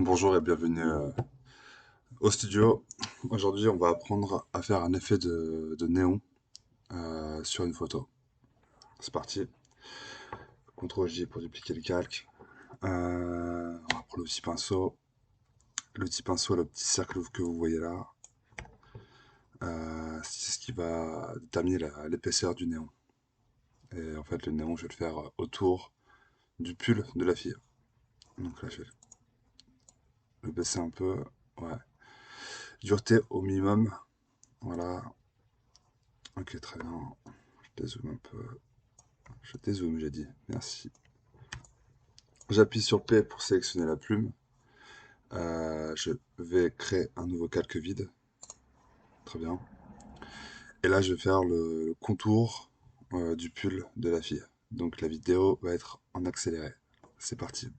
Bonjour et bienvenue au studio. Aujourd'hui, on va apprendre à faire un effet de néon sur une photo. C'est parti. CTRL J pour dupliquer le calque. On va prendre le petit pinceau. Le petit pinceau, le petit cercle que vous voyez là, c'est ce qui va déterminer l'épaisseur du néon. Et en fait, le néon, je vais le faire autour du pull de la fille. Donc là, je vais le baisser un peu. Ouais. Dureté au minimum. Voilà. Ok, très bien. Je dézoome un peu. Je dézoome, j'ai dit. Merci. J'appuie sur P pour sélectionner la plume. Je vais créer un nouveau calque vide. Très bien. Et là, je vais faire le contour du pull de la fille. Donc la vidéo va être en accéléré. C'est parti.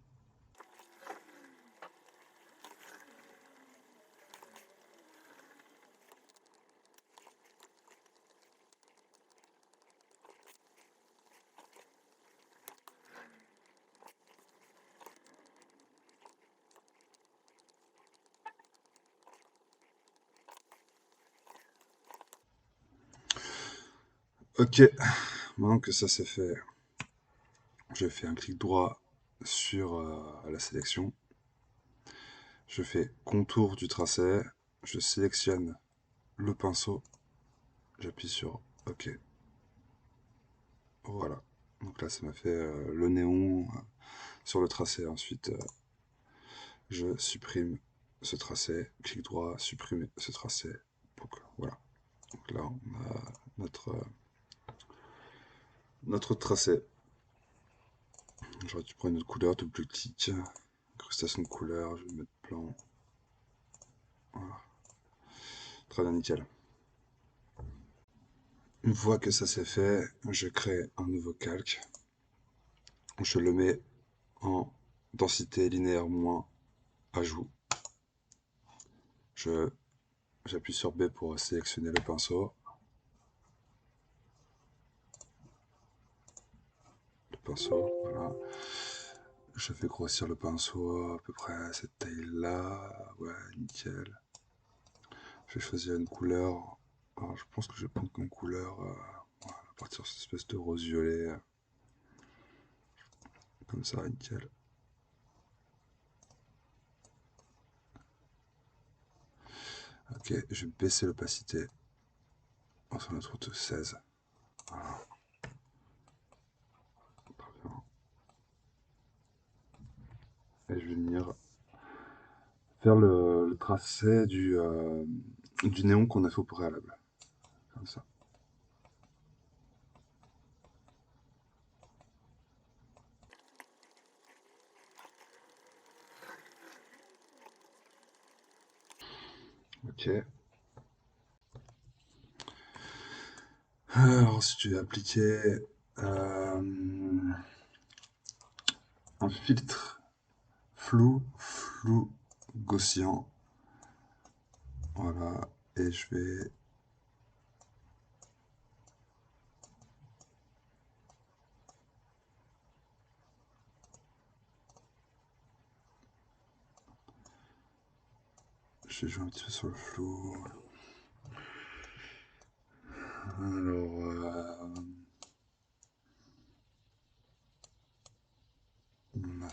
Ok, maintenant que ça c'est fait, je fais un clic droit sur la sélection. Je fais contour du tracé. Je sélectionne le pinceau. J'appuie sur OK. Voilà. Donc là, ça m'a fait le néon sur le tracé. Ensuite, je supprime ce tracé, clic droit, supprimer ce tracé. Donc, voilà. Donc là, on a notre tracé. J'aurais dû prendre une autre couleur, double clic, incrustation de couleur, je vais mettre blanc. Voilà. Très bien, nickel. Une fois que ça c'est fait, je crée un nouveau calque. Je le mets en densité linéaire moins ajout. J'appuie sur B pour sélectionner le pinceau. Le pinceau, voilà. Je fais grossir le pinceau à peu près à cette taille-là. Ouais, nickel. Je vais choisir une couleur. Alors, je pense que je vais prendre comme couleur voilà, à partir de cette espèce de rose violet. Comme ça, nickel. Ok, je vais baisser l'opacité. On s'en retrouve de 16. Voilà. Et je vais venir faire le tracé du néon qu'on a fait au préalable. Comme ça. Ok. Alors, si tu veux appliquer un filtre flou gaussien. Voilà. Et je vais jouer un petit peu sur le flou. Alors,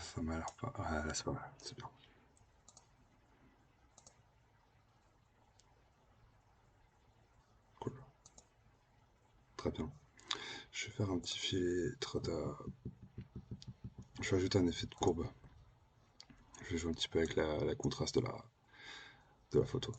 ça m'a l'air pas. Ouais, là, c'est pas mal. C'est bien. Cool. Très bien. Je vais faire un petit filtre de. Je vais ajouter un effet de courbe. Je vais jouer un petit peu avec la contraste de la photo.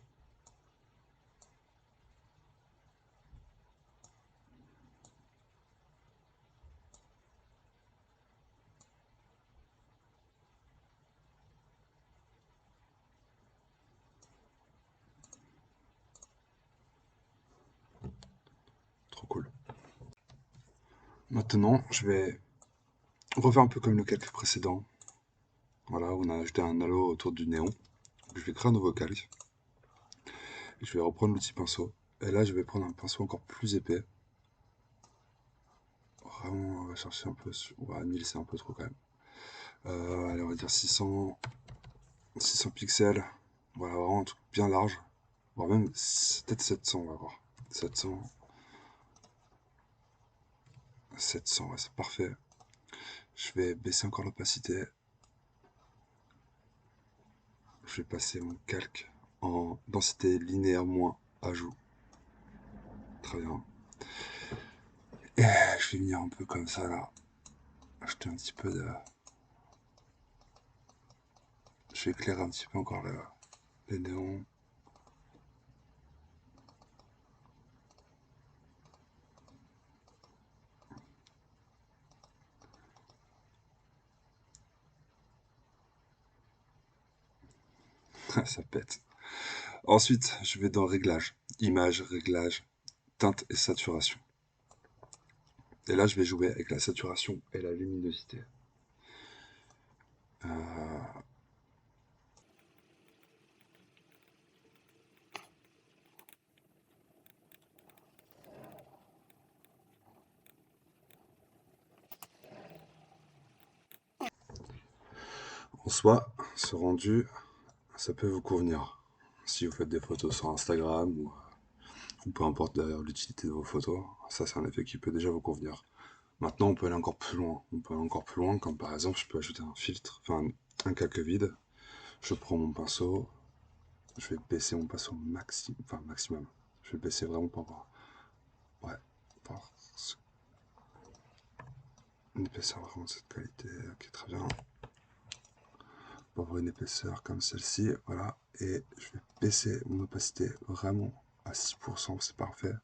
Trop cool. Maintenant, je vais refaire un peu comme le calque précédent. Voilà, on a ajouté un halo autour du néon. Je vais créer un nouveau calque. Je vais reprendre l'outil pinceau. Et là, je vais prendre un pinceau encore plus épais. Vraiment, on va chercher un peu. Ouais, 1000, c'est un peu trop quand même. Allez, on va dire 600. 600 pixels. Voilà, vraiment un truc bien large. Voire même peut-être 700, on va voir. 700. 700, ouais, c'est parfait. Je vais baisser encore l'opacité. Je vais passer mon calque en densité linéaire moins ajout. Très bien. Et je vais venir un peu comme ça là. Ajouter un petit peu de. Je vais éclairer un petit peu encore les néons. Ça pète. Ensuite, je vais dans réglage. Image, réglage, teinte et saturation. Et là, je vais jouer avec la saturation et la luminosité. Euh, En soi, ce rendu, ça peut vous convenir. Si vous faites des photos sur Instagram ou peu importe d'ailleurs l'utilité de vos photos, ça c'est un effet qui peut déjà vous convenir. Maintenant, on peut aller encore plus loin. On peut aller encore plus loin, comme par exemple, je peux ajouter un filtre, enfin un calque vide. Je prends mon pinceau, je vais baisser mon pinceau maximum. Je vais baisser vraiment pour avoir, ouais, pour une épaisseur vraiment de cette qualité. Ok, très bien. Pour avoir une épaisseur comme celle-ci, voilà. Et je vais baisser mon opacité vraiment à 6%, c'est parfait.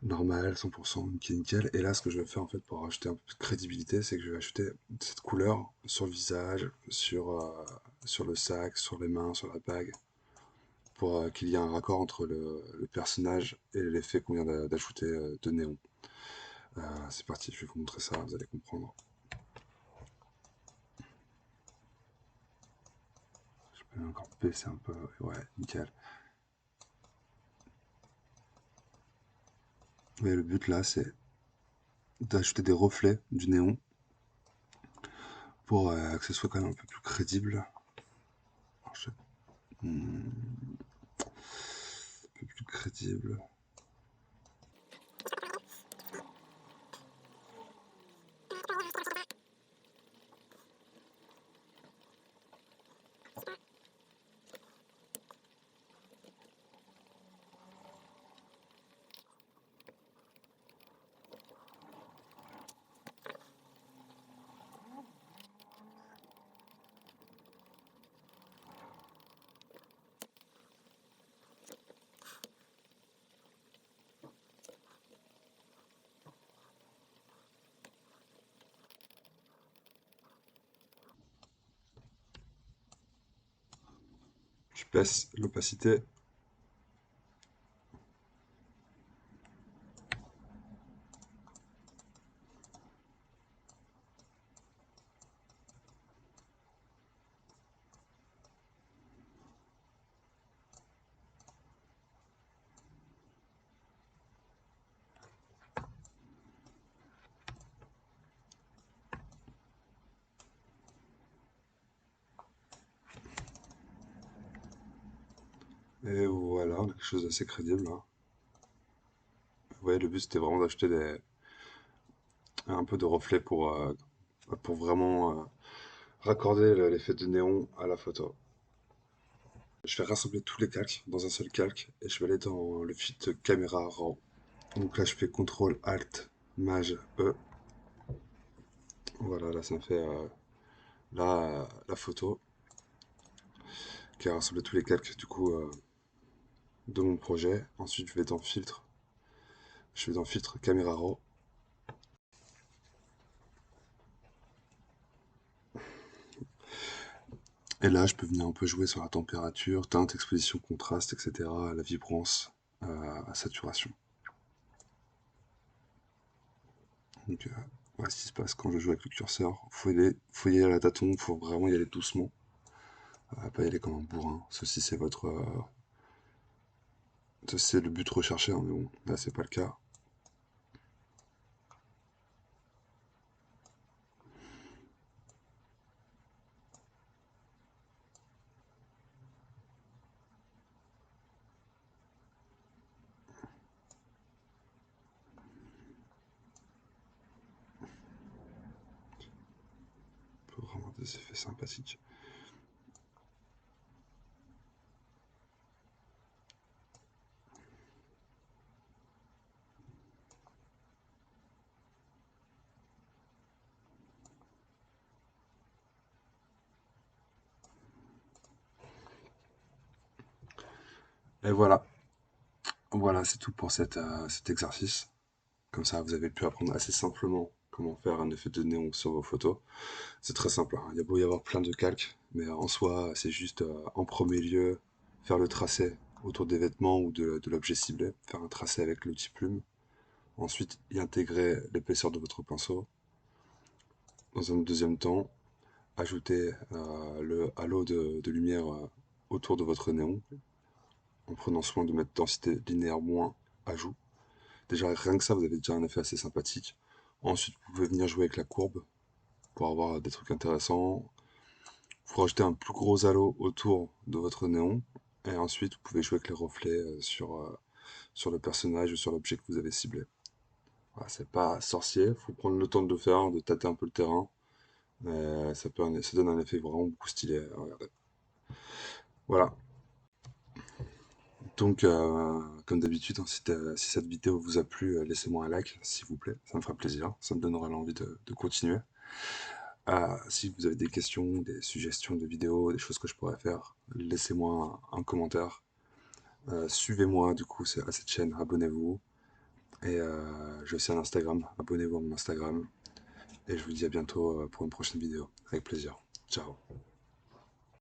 Normal, 100%, nickel, nickel. Et là, ce que je vais faire en fait pour rajouter un peu de crédibilité, c'est que je vais ajouter cette couleur sur le visage, sur le sac, sur les mains, sur la bague, pour qu'il y ait un raccord entre le personnage et l'effet qu'on vient d'ajouter de néon. C'est parti, je vais vous montrer ça, vous allez comprendre. Je peux encore baisser un peu, ouais, nickel. Mais le but là, c'est d'ajouter des reflets du néon pour que ce soit quand même un peu plus crédible. Alors, un peu plus crédible. Je baisse l'opacité. Et voilà, on a quelque chose d'assez crédible là. Ouais, le but c'était vraiment d'acheter un peu de reflet pour vraiment raccorder l'effet de néon à la photo. Je vais rassembler tous les calques dans un seul calque et je vais aller dans le Fit Camera Raw. Donc là, je fais CTRL ALT Maj E. Voilà, là, ça me fait la photo qui a rassemblé tous les calques du coup de mon projet. Ensuite, je vais dans Filtre. Je vais dans Filtre Camera Raw. Et là, je peux venir un peu jouer sur la température, teinte, exposition, contraste, etc., la vibrance, saturation. Donc, voilà ce qui se passe quand je joue avec le curseur. Faut y aller à la tâton, faut vraiment y aller doucement. Pas y aller comme un bourrin. Ceci, c'est le but recherché, hein, mais bon, là, c'est pas le cas. peut vraiment des effets sympathiques. Et voilà, voilà, c'est tout pour cet exercice. Comme ça, vous avez pu apprendre assez simplement comment faire un effet de néon sur vos photos. C'est très simple, hein. Il y a beau y avoir plein de calques, mais en soi, c'est juste en premier lieu faire le tracé autour des vêtements ou de l'objet ciblé, faire un tracé avec l'outil plume. Ensuite, y intégrer l'épaisseur de votre pinceau. Dans un deuxième temps, ajouter le halo de lumière autour de votre néon, en prenant soin de mettre densité linéaire moins ajout. Déjà, rien que ça, vous avez déjà un effet assez sympathique. Ensuite, vous pouvez venir jouer avec la courbe pour avoir des trucs intéressants. Vous rajoutez un plus gros halo autour de votre néon. Et ensuite, vous pouvez jouer avec les reflets sur le personnage ou sur l'objet que vous avez ciblé. Voilà, c'est pas sorcier, faut prendre le temps de le faire, de tâter un peu le terrain. Mais ça donne un effet vraiment beaucoup stylé. Regardez. Voilà. Donc, comme d'habitude, hein, si cette vidéo vous a plu, laissez-moi un like, s'il vous plaît. Ça me fera plaisir. Ça me donnera l'envie de continuer. Si vous avez des questions, des suggestions de vidéos, des choses que je pourrais faire, laissez-moi un commentaire. Suivez-moi, du coup, à cette chaîne, abonnez-vous. Et j'ai aussi un Instagram, abonnez-vous à mon Instagram. Et je vous dis à bientôt pour une prochaine vidéo. Avec plaisir. Ciao.